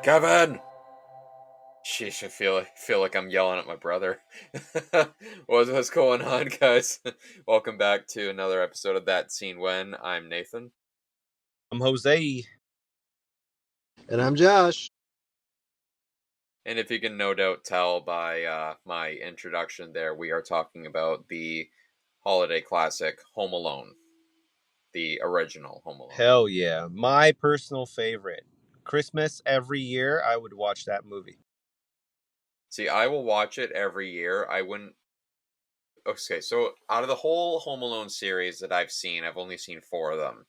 Kevin! Sheesh, I feel like I'm yelling at my brother. What's going on, guys? Welcome back to another episode of That Scene When. I'm Nathan. I'm Jose. And I'm Josh. And if you can no doubt tell by my introduction there, we are talking about the holiday classic Home Alone, the original Home Alone. Hell yeah. My personal favorite. Christmas every year, I would watch that movie. See, I will watch it every year. I wouldn't. Okay, so out of the whole Home Alone series that I've seen, I've only seen four of them.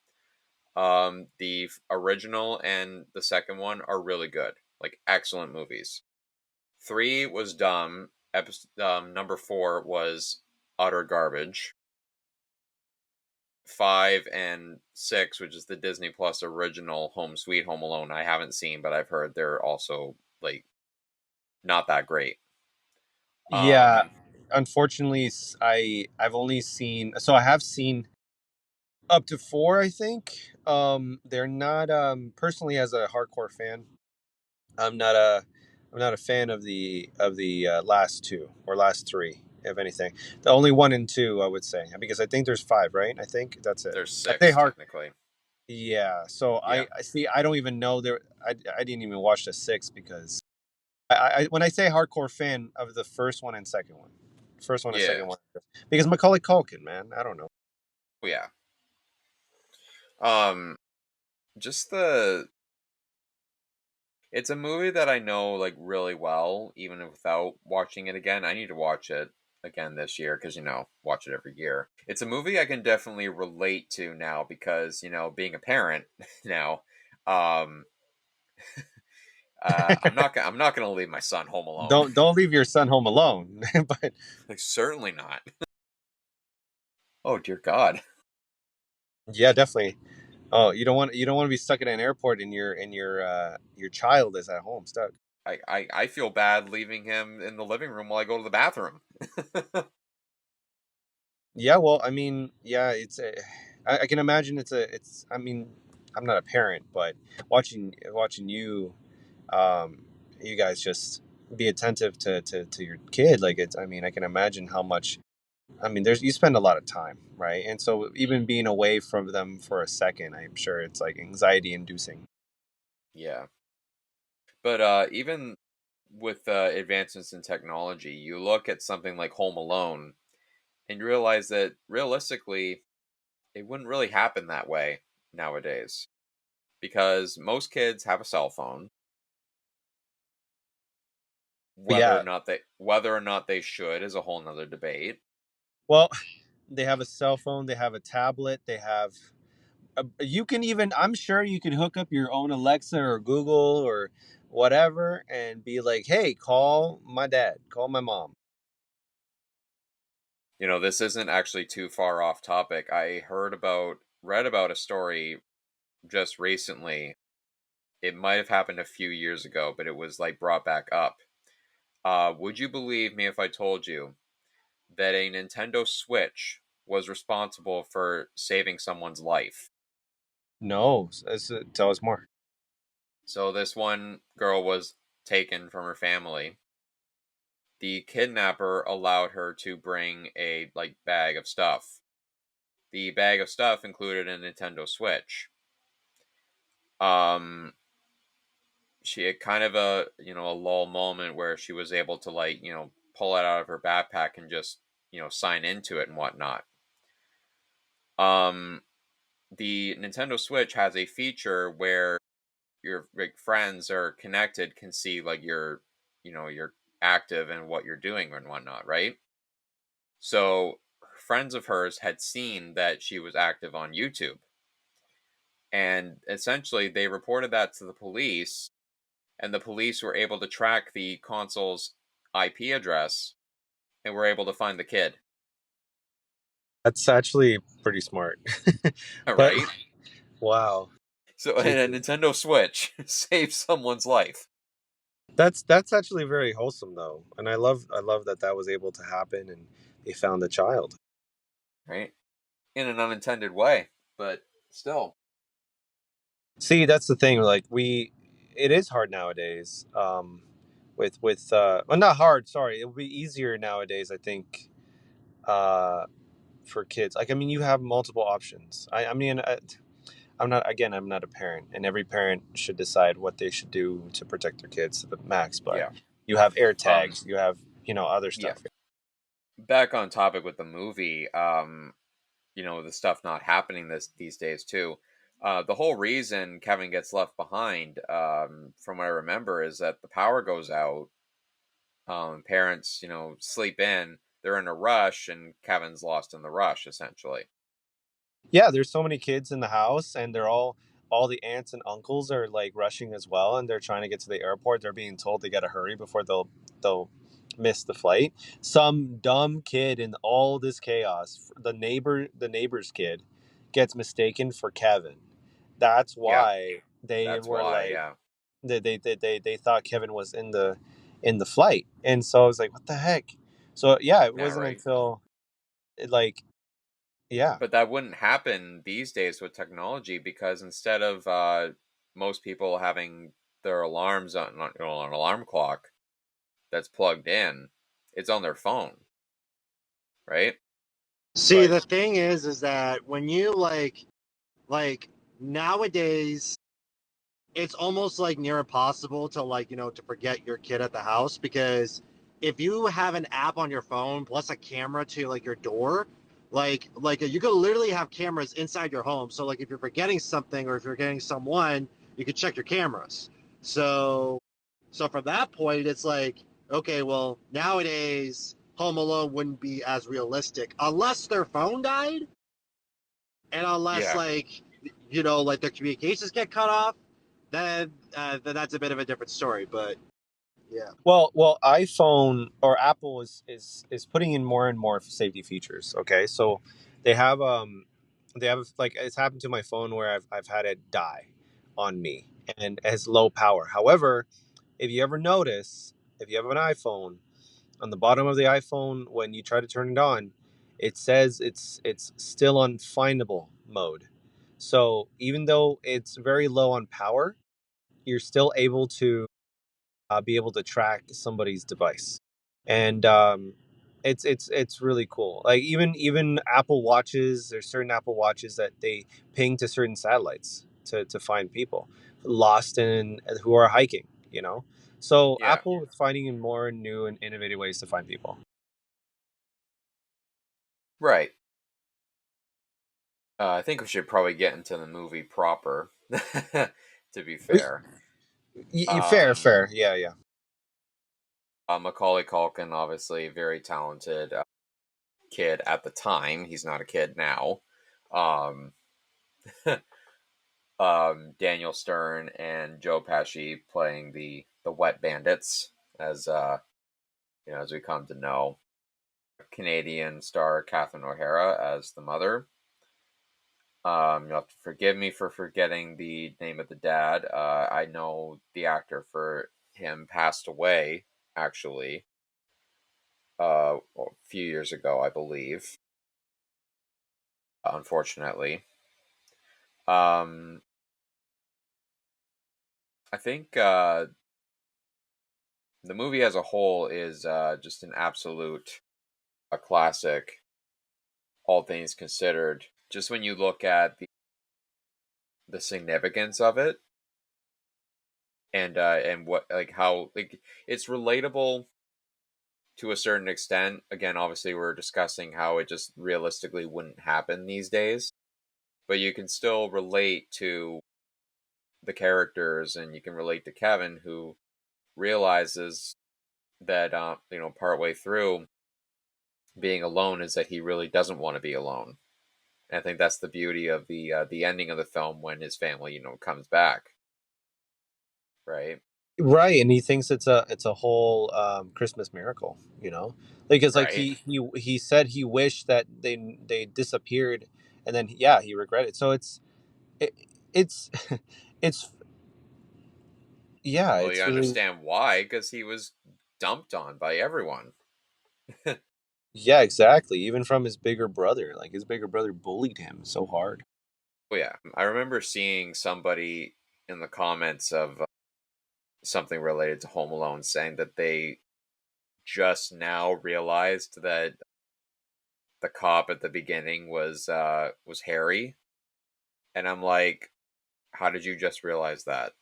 The original and the second one are really good, like excellent movies. Three was dumb. Number four was utter garbage. Five and six, which is the Disney Plus original Home Sweet Home Alone, I haven't seen, but I've heard they're also like not that great. Yeah, unfortunately, I've only seen, so I have seen up to four, I think. They're not personally, as a hardcore fan, I'm not a I'm not a fan of the last two or last three, if anything. The only one and two, I would say, because I think there's five, right? I think that's it. There's I say six hard. technically. Yeah, so Yeah. I see. I don't even know there. I didn't even watch the six because when I say hardcore fan of the first one and Yeah. second one, because Macaulay Culkin, man, I don't know. Yeah. Um just the It's a movie that I know like really well, even without watching it again. I need to watch it again this year because watch it every year. It's a movie I can definitely relate to now because being a parent now, um, I'm not gonna leave my son home alone. Don't leave your son home alone. But Like certainly not. Oh dear God. yeah, definitely. Oh, you don't want to be stuck at an airport and your child is at home stuck. I feel bad leaving him in the living room while I go to the bathroom. Yeah, well, I mean, yeah, I can imagine it's. I mean, I'm not a parent, but watching you, you guys just be attentive to your kid. Like it's. I mean, I can imagine how much. I mean, there's you spend a lot of time, right? And so even being away from them for a second, I'm sure it's like anxiety inducing. Yeah. But even with advancements in technology, you look at something like Home Alone and you realize that realistically, it wouldn't really happen that way nowadays because most kids have a cell phone. Yeah. Whether or not they should is a whole nother debate. Well, they have a cell phone. They have a tablet. They have. You can even. I'm sure you can hook up your own Alexa or Google or whatever and be like, "Hey, call my dad. Call my mom." This isn't actually too far off topic. Read about a story just recently. It might have happened a few years ago, but it was like brought back up. Would you believe me if I told you that a Nintendo Switch was responsible for saving someone's life? No, tell us more. So this one girl was taken from her family. The kidnapper allowed her to bring a bag of stuff. The bag of stuff included a Nintendo Switch. Um she had kind of a lull moment where she was able to pull it out of her backpack and just sign into it and whatnot. Um the Nintendo Switch has a feature where your friends are connected can see you're active and what you're doing and whatnot, right? So friends of hers had seen that she was active on YouTube, and essentially they reported that to the police, and the police were able to track the console's IP address and were able to find the kid. That's actually pretty smart. All But right. wow, So and a Jesus. Nintendo Switch saved someone's life. That's actually very wholesome though, and I love that was able to happen and they found the child. Right. In an unintended way, but Still, See, that's the thing. Like it is hard nowadays. Well, not hard. Sorry, it would be easier nowadays. I think uh, for kids. Like, I mean, you have multiple options. I'm not. Again, I'm not a parent, and every parent should decide what they should do to protect their kids to the max. But yeah. you have air Um, tags. You have other yeah. stuff. Back on topic with the movie, the stuff not happening these days too. The whole reason Kevin gets left behind, from what I remember, is that the power goes out. Parents, sleep in. They're in a rush, and Kevin's lost in the rush, essentially. Yeah, there's so many kids in the house, and all the aunts and uncles are like rushing as well, and they're trying to get to the airport. They're being told they got to hurry before they'll miss the flight. Some dumb kid in all this chaos, the neighbor's kid, gets mistaken for Kevin. That's Yeah, why they that's were why. like Yeah, they thought Kevin was in the flight, and so I was like, what the heck? So yeah, it yeah, wasn't right. until like yeah. But that wouldn't happen these days with technology, because instead of most people having their alarms on an alarm clock that's plugged in, it's on their phone, right? See, But the thing is that when you like nowadays, it's almost like near impossible to to forget your kid at the house because if you have an app on your phone plus a camera to like your door, you could literally have cameras inside your home. So like if you're forgetting something or if you're getting someone, you could check your cameras. So so from that point, it's like, okay, well, nowadays Home Alone wouldn't be as realistic unless their phone died and unless yeah, like their communications get cut off, then that's a bit of a different story. But yeah, Well, iPhone or Apple is putting in more and more safety features. Okay, so they have they have like it's happened to my phone where I've had it die on me and it has low power. However, if you ever notice, if you have an iPhone, on the bottom of the iPhone when you try to turn it on, it says it's still on findable mode. So even though it's very low on power, you're still able to be able to track somebody's device, and it's really cool. Like even Apple watches, there's certain Apple watches that they ping to certain satellites to find people lost in who are hiking. So yeah, Apple is finding more new and innovative ways to find people. right. I think we should probably get into the movie proper. To be fair, Fair, um, fair, yeah, yeah. Macaulay Culkin, obviously a very talented kid at the time. He's not a kid now. Um, Daniel Stern and Joe Pesci playing the wet bandits, as as we come to know. Canadian star Catherine O'Hara as the mother. You'll have to forgive me for forgetting the name of the dad. I know the actor for him passed away, actually, a few years ago, I believe, unfortunately. Um, I think the movie as a whole is just an absolute a classic, all things considered. Just when you look at the significance of it, and what, like, how, like, it's relatable to a certain extent. Again, obviously we're discussing how it just realistically wouldn't happen these days, but you can still relate to the characters, and you can relate to Kevin, who realizes that partway through being alone is that he really doesn't want to be alone. And I think that's the beauty of the ending of the film when his family comes back, right? Right, and he thinks it's a whole Christmas miracle, because like Right. he said he wished that they disappeared, and then yeah, he regretted. So it, it's it's yeah, Well, you it's really understand why, because he was dumped on by everyone. yeah, exactly. Even from his bigger brother, like his bigger brother bullied him so hard. Oh yeah, I remember seeing somebody in the comments of something related to Home Alone saying that they just now realized that the cop at the beginning was Harry, and I'm like, how did you just realize that?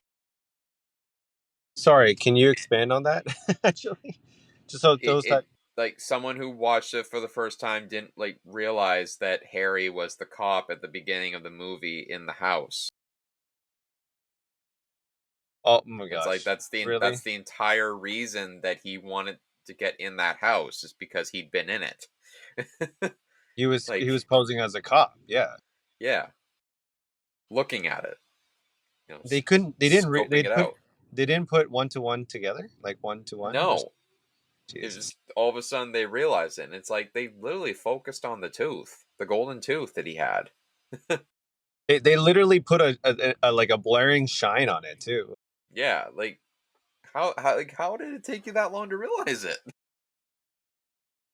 Sorry, can you expand on that? Actually, just so It, those it that. like someone who watched it for the first time didn't like realize that Harry was the cop at the beginning of the movie in the house. Oh my It's like gosh, that's really? the entire reason that he wanted to get in that house is because he'd been in it. He was Like, posing as a cop. Yeah, yeah, looking at it, they couldn't. They didn't. scoping it out. They didn't put one to one together, like one to one. Or No, it Jesus, just all of a sudden they realized it, and it's like they literally focused on the tooth, the golden tooth that he had. they literally put a like a blaring shine on it too. Yeah, like how did it take you that long to realize it?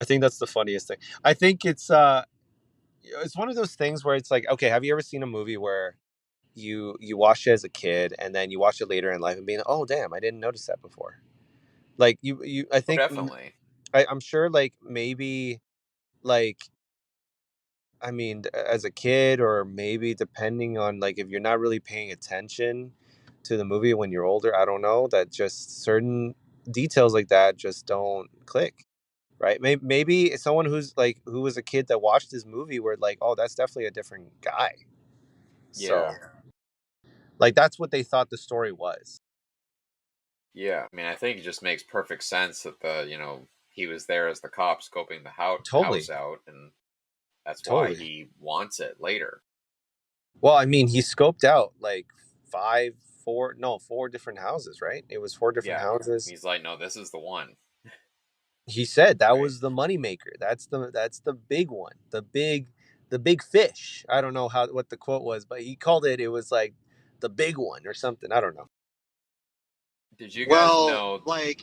I think that's the funniest thing. I think it's one of those things where it's like, okay, have you ever seen a movie where you watched it as a kid and then you watch it later in life and being, oh damn, I didn't notice that before. Like I Oh, think definitely. I'm sure like maybe like I mean as a kid or maybe depending on like if you're not really paying attention to the movie when you're older, I don't know, that just certain details like that just don't click. Right? Maybe someone who's like who was a kid that watched this movie were like, oh, that's definitely a different guy. So Yeah, like that's what they thought the story was. yeah. I mean, I think it just makes perfect sense that he was there as the cop scoping the house Totally, out, and that's why totally. he wants it later. Well, I mean, he scoped out like five, four, no, four different houses, right? It was four different Yeah, houses. he's like, no, this is the one, He said that right? was the moneymaker. That's the big one, the big fish. I don't know how what the quote was, but he called it. It was like the big one or something. I don't know. Did you guys Well, know? like,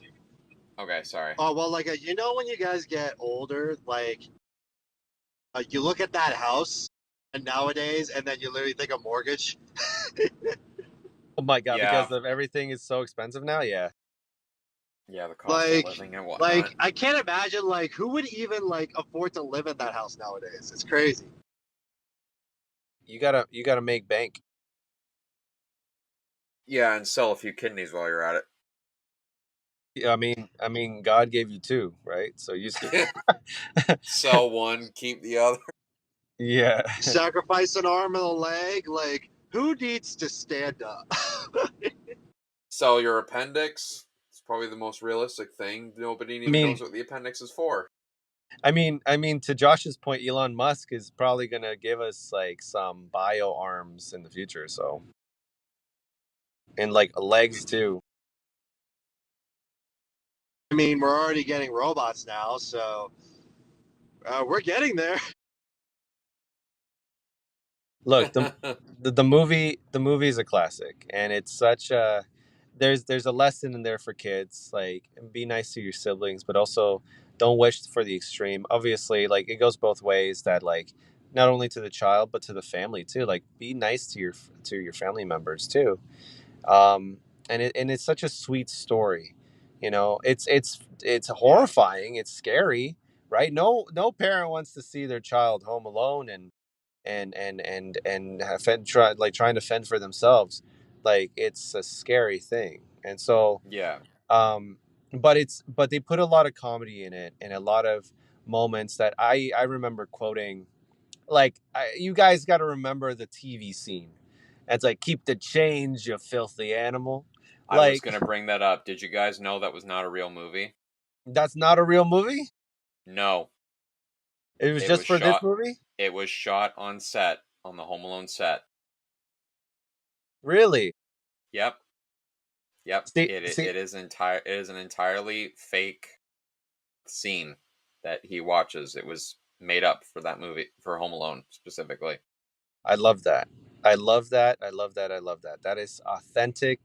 Okay, sorry. oh well, like you know when you guys get older, like you look at that house and nowadays, and then you literally think of mortgage. Oh my god, Yeah, because of everything is so expensive now. Yeah, yeah, the cost of Like, living and whatnot. like I can't imagine like who would even like afford to live in that house nowadays. It's crazy. you gotta make bank. Yeah, and sell a few kidneys while you're at Yeah, I mean, God gave you two, right? So you, it. Sell one, keep the other. yeah. Sacrifice an arm and a leg. Like, who needs to stand up? Sell your appendix. It's probably the most realistic thing. Nobody I even mean, knows what the appendix is for. I mean, to Josh's point, Elon Musk is probably gonna give us like some bio arms in the future. So and like legs too. I mean, we're already getting robots now, so we're getting there. Look, the movie is a classic, and it's such a there's a lesson in there for kids. Like, be nice to your siblings, but also don't wish for the extreme. Obviously, like it goes both ways. That like not only to the child but to the family too. Like, be nice to your family members too. And it's such a sweet story. It's Yeah, horrifying. It's scary, right? No parent wants to see their child home alone and trying to fend for themselves. Like, it's a scary thing. And so yeah, um but they put a lot of comedy in it and a lot of moments that I remember quoting. Like, you guys got to remember the TV scene. It's like, keep the change, you filthy animal. I was Like, gonna bring that up. Did you guys know that was not a real movie? that's not a real movie. No, It was it just was for this shot. movie. It was shot on set on the Home Alone set. Really? Yep, yep. It See, it is entire. It is an entirely fake scene that he watches. It was made up for that movie for Home Alone specifically. I love that. I love that. I love that. I love that. That is authentic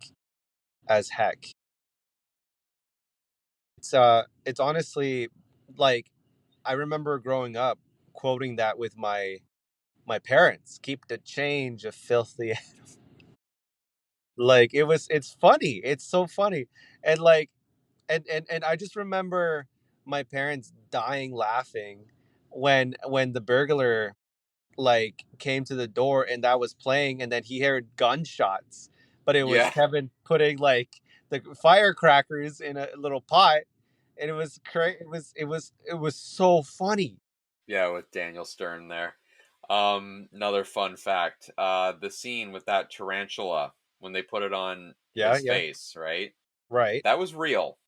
as heck. It's honestly like I remember growing up quoting that with my my parents keep the change, a filthy like it's funny. It's so funny. And like and I just remember my parents dying laughing when the burglar like came to the door and that was playing, and then he heard gunshots, but it was Yeah, Kevin putting like the firecrackers in a little pot, and it was it was so funny. yeah, with Daniel Stern there. Another fun fact: the scene with that tarantula when they put it on Yeah, his yeah, face, right? right. That was real.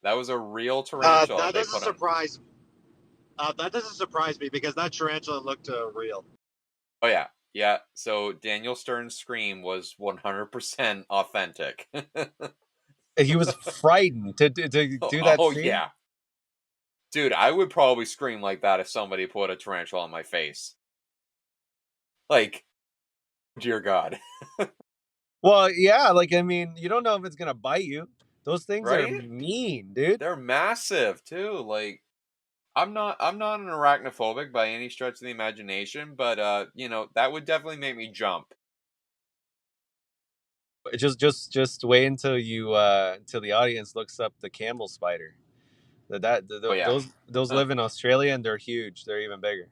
That was a real tarantula That they doesn't put on. surprise. That doesn't surprise me because that tarantula looked real. Oh yeah, yeah. So Daniel Stern's scream was 100% authentic. And he was frightened to do that Oh scene. yeah, dude, I would probably scream like that if somebody put a tarantula on my face. Like, dear God, Well, yeah, like I mean, you don't know if it's gonna bite you. Those things are right? mean, dude. They're massive too. Like, I'm not an arachnophobic by any stretch of the imagination, but that would definitely make me jump. Just wait until you until the audience looks up the camel spider. Oh yeah. Those live in Australia and they're huge. They're even bigger.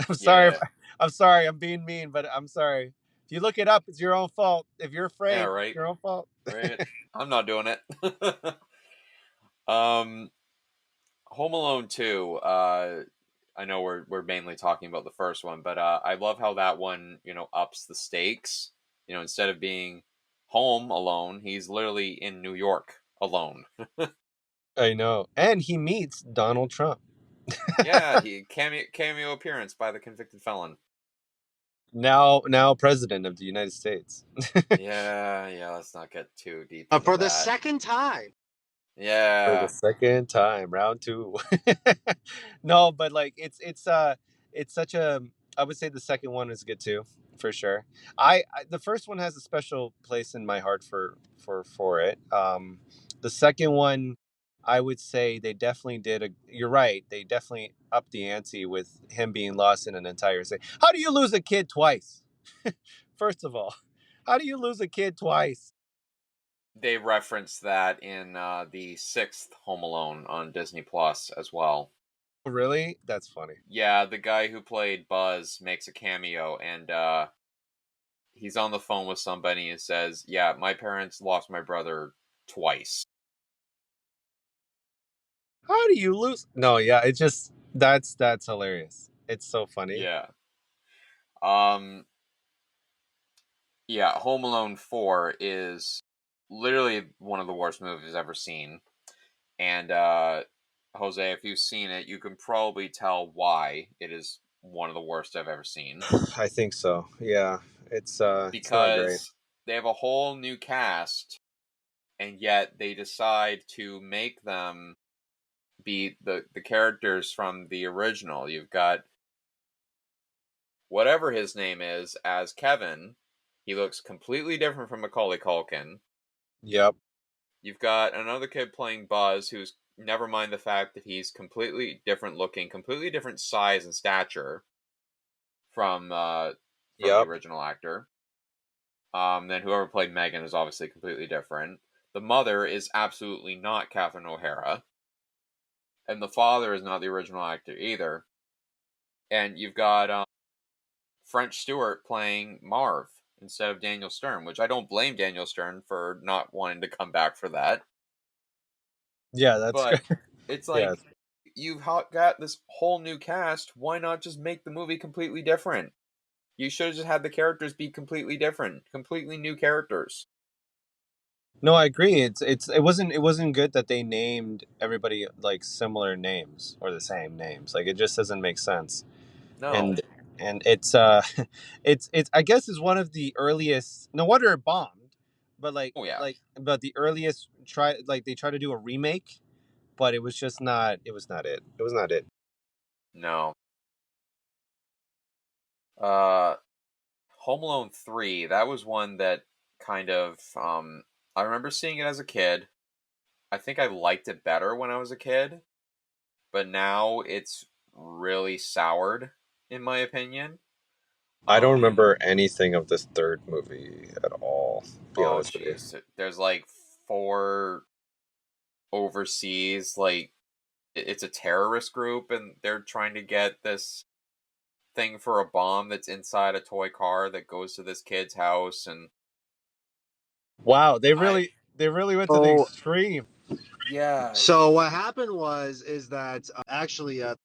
I'm sorry. Yeah. I'm sorry. I'm being mean, but I'm sorry. If you look it up, it's your own fault. If you're Yeah, afraid, it's right. your own fault. Right. I'm not doing it. um Home Alone 2, I know we're mainly talking about the first one, but I love how that one, ups the stakes. Instead of being home alone, he's literally in New York alone. I know. And he meets Donald Trump. Yeah, he cameo appearance by the convicted felon. Now president of the United States. Yeah, yeah, let's not get too deep into For the that. second time. For the Yeah. second time, round two. No, but like it's such a, I would say the second one is good too, for sure. The first one has a special place in my heart for it. The second one, I would say they definitely did a, you're right, they definitely upped the ante with him being lost in an entire city. How do you lose a kid twice? First of all, how do you lose a kid twice? They reference that in the sixth Home Alone on Disney Plus as well. Really? That's funny. Yeah, the guy who played Buzz makes a cameo, and he's on the phone with somebody and says, "Yeah, my parents lost my brother twice." How do you lose? No, yeah, it's just that's hilarious. It's so funny. Yeah. Um. Yeah. Home Alone 4 is literally one of the worst movies I've ever seen, and Jose, if you've seen it, you can probably tell why it is one of the worst I've ever seen. I think so. Yeah, it's not great. Because they have a whole new cast, and yet they decide to make them be the characters from the original. You've got whatever his name is as Kevin. He looks completely different from Macaulay Culkin. Yep, You've got another kid playing Buzz who's, never mind the fact that he's completely different looking, completely different size and stature from the yep, original actor. Then whoever played Megan is obviously completely different. The mother is absolutely not Catherine O'Hara, and the father is not the original actor either. And you've got French Stewart playing Marv instead of Daniel Stern, which I don't blame Daniel Stern for not wanting to come back for that. yeah. That's But it's yeah. like got this whole new cast. Why not just make the movie completely different? You should have just had the characters be completely different, completely new characters. No, I agree. It wasn't good that they named everybody like similar names or the same names. Like it just doesn't make sense. No. And it's it's I guess is one of the earliest. No wonder it bombed, but Oh yeah. but the earliest try, like they tried to do a remake, but it was just not. It was not it. It was not it. No. Uh Home Alone 3, that was one that kind of I remember seeing it as a kid. I think I liked it better when I was a kid, but now it's really soured in my opinion. I don't Um, remember anything of this third movie at all, to be oh honest with you. geez, there's like four overseas, like it's a terrorist group, and they're trying to get this thing for a bomb that's inside a toy car that goes to this kid's house, and Wow, I they really went to the So extreme. yeah, so what happened was is that actually that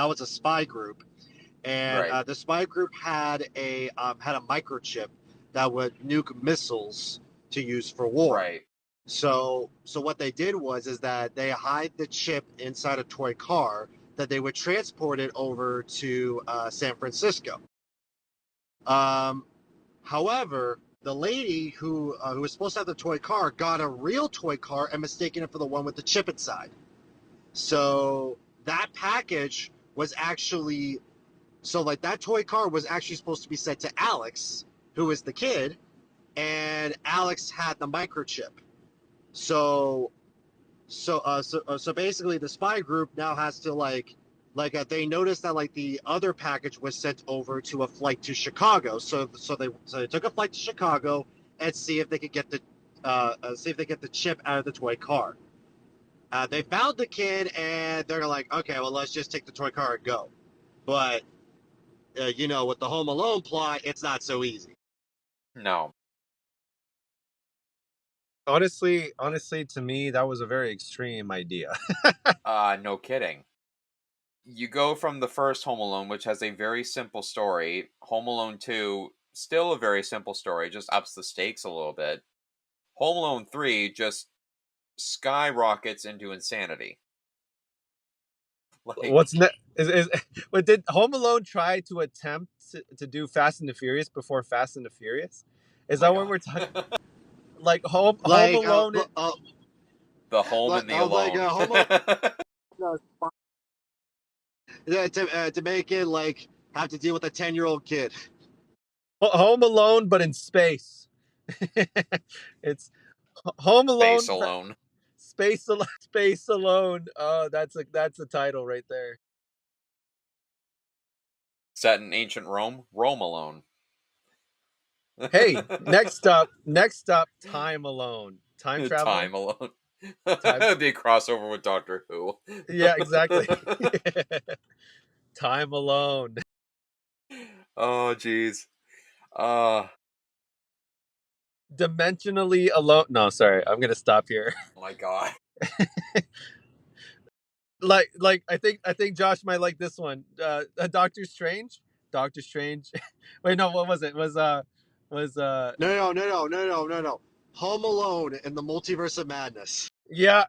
was a spy group, and right, the spy group had a microchip that would nuke missiles to use for war. right, So what they did was is that they hide the chip inside a toy car that they would transport it over to San Francisco. Um, However, the lady who was supposed to have the toy car got a real toy car and mistaken it for the one with the chip inside. So that package was actually like that toy car was actually supposed to be sent to Alex, who is the kid, and Alex had the microchip. So so basically the spy group now has to they noticed that like the other package was sent over to a flight to Chicago. So they took a flight to Chicago and see if they could get the chip out of the toy car. They found the kid and they're like, okay, well, let's just take the toy car and go. But with the Home Alone plot, it's not so easy. no, Honestly, to me, that was a very extreme idea. no kidding. You go from the first Home Alone, which has a very simple story. Home Alone 2, still a very simple story, just ups the stakes a little bit. Home Alone 3 just skyrockets into insanity. Like, What's ne- is But did Home Alone try to attempt to do Fast and the Furious before Fast and the Furious? oh Is my that what god. we're talking? Like Home Like, Alone? The home and the like alone. Home Alone to make it like have to deal with a 10-year-old kid. Home Alone, but in space. It's Home Space Alone, alone. Space Alone. That's a title right there. Set in ancient Rome. Rome alone. Hey, next up, Time Alone. Time traveling. Time alone. Time. It'd be a crossover with Doctor Who. Yeah, exactly. Time Alone. Oh jeez. Oh Dimensionally alone. No, sorry, I'm gonna stop here. my god. I think Josh might like this one. Doctor Strange. Doctor Strange. Wait, no, what was it? Was No. Home Alone in the Multiverse of Madness. yeah.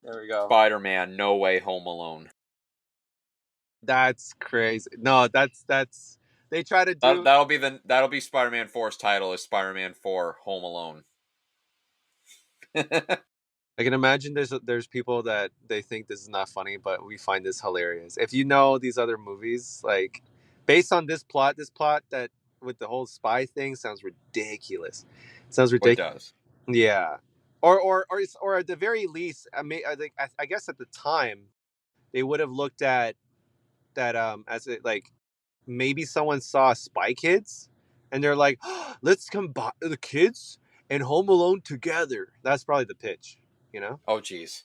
There we go. Spider-Man, No Way Home Alone. That's crazy. No, that's they try to That do. that'll be Spider-Man 4's title is Spider-Man 4 Home Alone. I can imagine there's people that they think this is not funny, but we find this hilarious. If you know these other movies, like based on this plot that with the whole spy thing sounds ridiculous. Sounds What ridiculous. does? Yeah, or at the very least, I guess at the time they would have looked at that as it like maybe someone saw Spy Kids, and they're like, oh, let's combine the kids and Home Alone together. That's probably the pitch, you know. Oh jeez.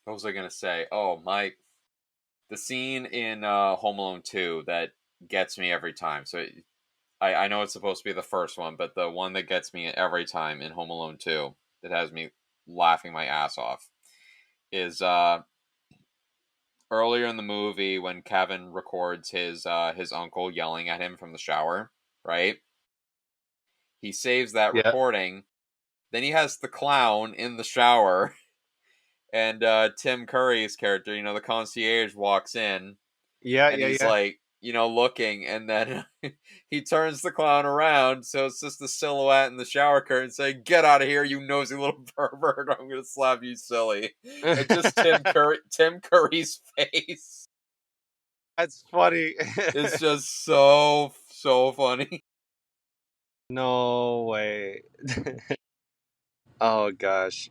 What was I gonna say? Oh my, the scene in Home Alone 2 that gets me every time. So I know it's supposed to be the first one, but the one that gets me every time in Home Alone 2 that has me laughing my ass off is earlier in the movie when Kevin records his uncle yelling at him from the shower, right? He saves that Yeah, recording. Then he has the clown in the shower, and Tim Curry's character, the concierge, walks in, and he's yeah. like, looking, and then he turns the clown around, so it's just the silhouette in the shower curtain saying, "Get out of here, you nosy little pervert! I'm gonna slap you, silly." And just Tim Curry's face That's funny. is just so funny. No way. Oh gosh.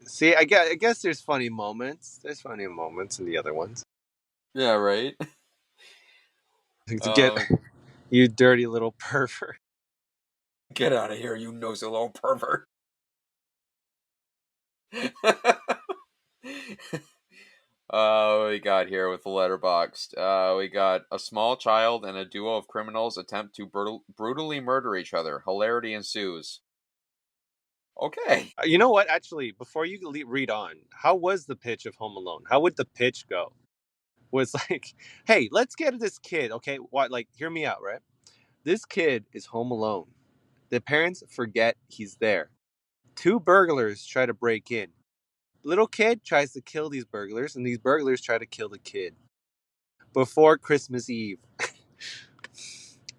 See, I guess there's funny moments. There's funny moments in the other ones. Yeah, right. Get Uh, you dirty little pervert. get out of here, you nosy little pervert. We got here with the letterboxed. We got a small child and a duo of criminals attempt to brutally murder each other. Hilarity ensues. Okay. You know what? Actually, before you read on, how was the pitch of Home Alone? How would the pitch go? Was like, hey, let's get this kid. Okay, what? Like, hear me out, right? This kid is home alone. The parents forget he's there. Two burglars try to break in. Little kid tries to kill these burglars, and these burglars try to kill the kid before Christmas Eve.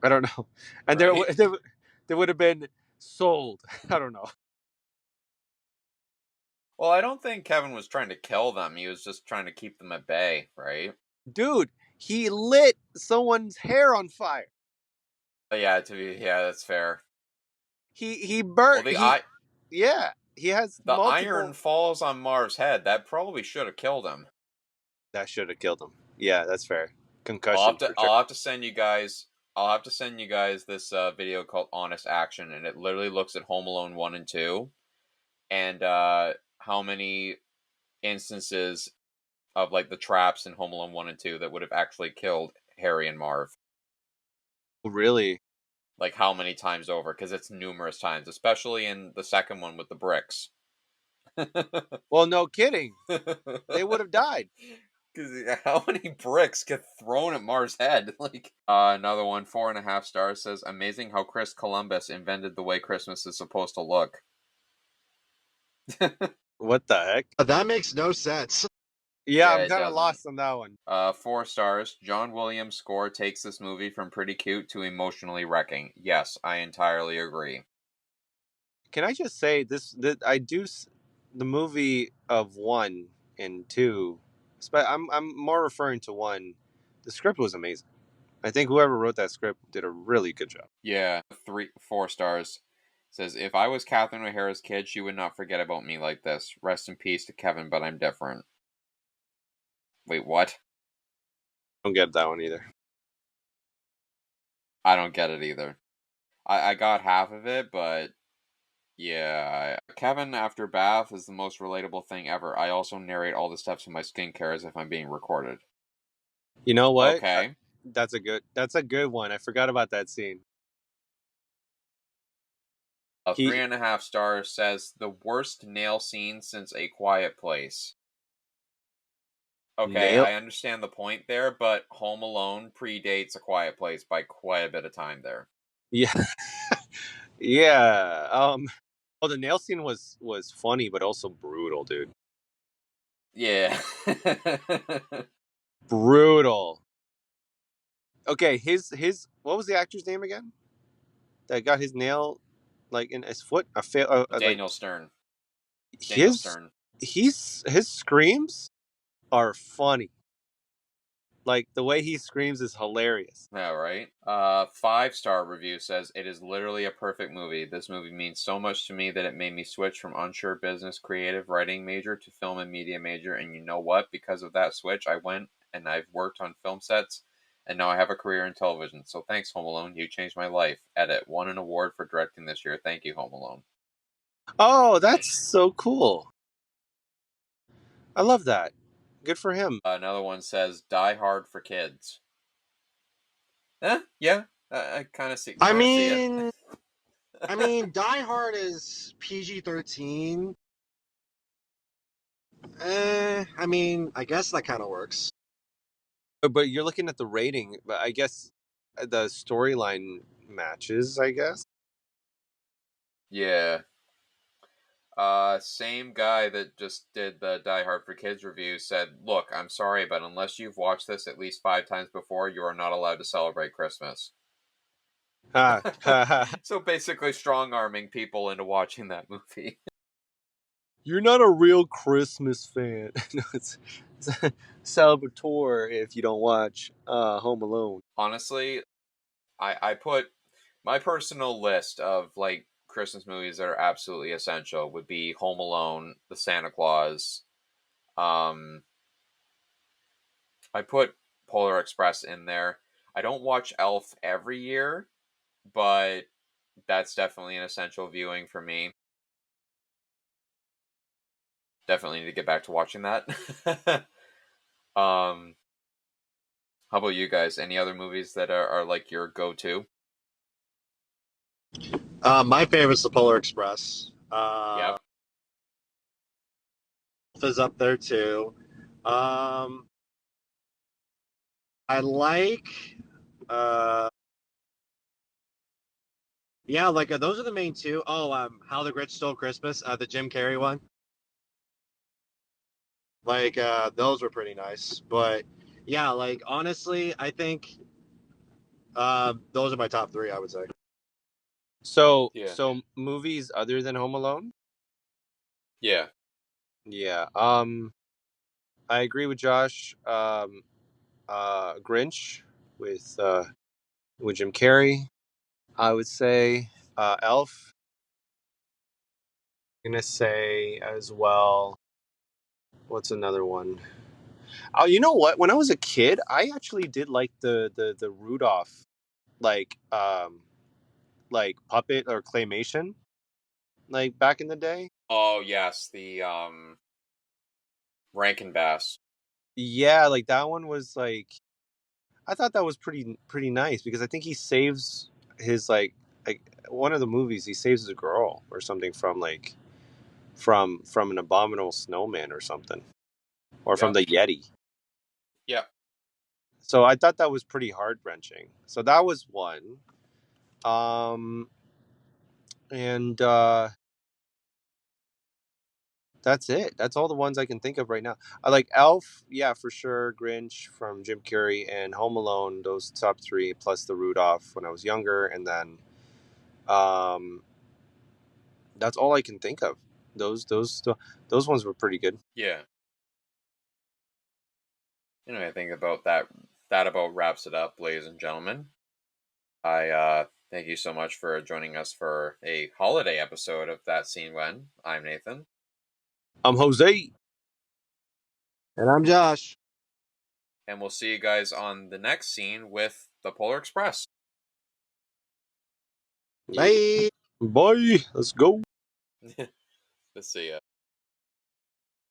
I don't know, and Right. there would have been sold. I don't know, Well, I don't think Kevin was trying to kill them. He was just trying to keep them at bay, right? dude. He lit someone's hair on fire. But yeah, yeah, that's fair. He Well, burnt he yeah. He has the iron multiple. falls on Marv's head. That probably should have killed him. That should have killed him. Yeah, that's fair. I'll have Concussion to for sure. I'll have to send you guys I'll have to send you guys this video called Honest Action, and it literally looks at Home Alone 1 and 2 and how many instances of like the traps in Home Alone 1 and 2 that would have actually killed Harry and Marv. Really? Like how many times over, because it's numerous times, especially in the second one with the bricks. Well, no kidding. They would have died. Because how many bricks get thrown at Mars' head? Like another one, 4.5 stars, says amazing how Chris Columbus invented the way Christmas is supposed to look. What the heck? That makes no sense. Yeah, Yeah, I'm it kind of doesn't. lost on that one. 4 stars. John Williams' score takes this movie from pretty cute to emotionally wrecking. Yes, I entirely agree. Can I just say this? That I do the movie of one and two. I'm more referring to one. The script was amazing. I think whoever wrote that script did a really good job. Yeah, 4 stars. Says if I was Catherine O'Hara's kid, she would not forget about me like this. Rest in peace to Kevin, but I'm different. Wait, what? Don't get that one either. I don't get it either. I got half of it, but yeah. Kevin after bath is the most relatable thing ever. I also narrate all the steps of my skincare as if I'm being recorded. You know what? Okay. That's a good one. I forgot about that scene. A three He and a half stars says the worst nail scene since A Quiet Place. Okay, nailed. I understand the point there, but Home Alone predates A Quiet Place by quite a bit of time there. Yeah, yeah. Oh, the nail scene was funny, but also brutal, dude. Yeah. Brutal. Okay, his what was the actor's name again? That got his nail like in his foot. I fail. Like Daniel Stern. Daniel his Stern. his screams are funny. Like the way he screams is hilarious. Yeah, right. 5-star review says it is literally a perfect movie. This movie means so much to me that it made me switch from unsure business creative writing major to film and media major. And you know what? Because of that switch, I went and I've worked on film sets, and now I have a career in television. So thanks, Home Alone. You changed my life. Edit. Won an award for directing this year. Thank you, Home Alone. Oh, that's so cool. I love that. Good for him. Another one says Die Hard for kids. Yeah. I I kind of see it. mean, I mean, Die Hard is PG-13. I mean, I guess that kind of works. But you're looking at the rating, but I guess the storyline matches, I guess. Yeah. Same guy that just did the Die Hard for Kids review said, "Look, I'm sorry, but unless you've watched this at least 5 times before, you are not allowed to celebrate Christmas." Ha, ha, ha. So basically, strong arming people into watching that movie. You're not a real Christmas fan. No, it's celebrator if you don't watch Home Alone. Honestly, I put my personal list of like Christmas movies that are absolutely essential would be Home Alone, The Santa Claus. Um, I put Polar Express in there. I don't watch Elf every year, but that's definitely an essential viewing for me. Definitely need to get back to watching that. um, how about you guys? Any other movies that are like your go-to? My favorite's the Polar Express. Yep. Is up there too. Um, I like, uh, yeah, like those are the main two. Oh, How the Grinch Stole Christmas, the Jim Carrey one. Like, those were pretty nice. But yeah, like honestly, I think those are my top three. I would say. So Yeah. so movies other than Home Alone? Yeah. Yeah. I agree with Josh. Grinch with Jim Carrey. I would say Elf. I'm gonna say as well. What's another one? Oh, you know what? When I was a kid, I actually did like the Rudolph like like puppet or claymation like back in the day. Oh yes, the Rankin Bass. Yeah, like that one was like I thought that was pretty nice because I think he saves his like one of the movies he saves his girl or something from like from an abominable snowman or something or from Yep. the Yeti. Yep. So I thought that was pretty heart wrenching. So that was one. Um and that's it. That's all the ones I can think of right now. I like Elf, yeah, for sure. Grinch from Jim Carrey and Home Alone. Those top three, plus the Rudolph when I was younger, and then um, that's all I can think of. Those ones were pretty good. Yeah. Anyway, I think about that about wraps it up, ladies and gentlemen. I thank you so much for joining us for a holiday episode of That Scene When. I'm Nathan, I'm Jose. And I'm Josh. and we'll see you guys on the next scene with the Polar Express. Yeah. Bye. Bye. Let's go. Let's see ya.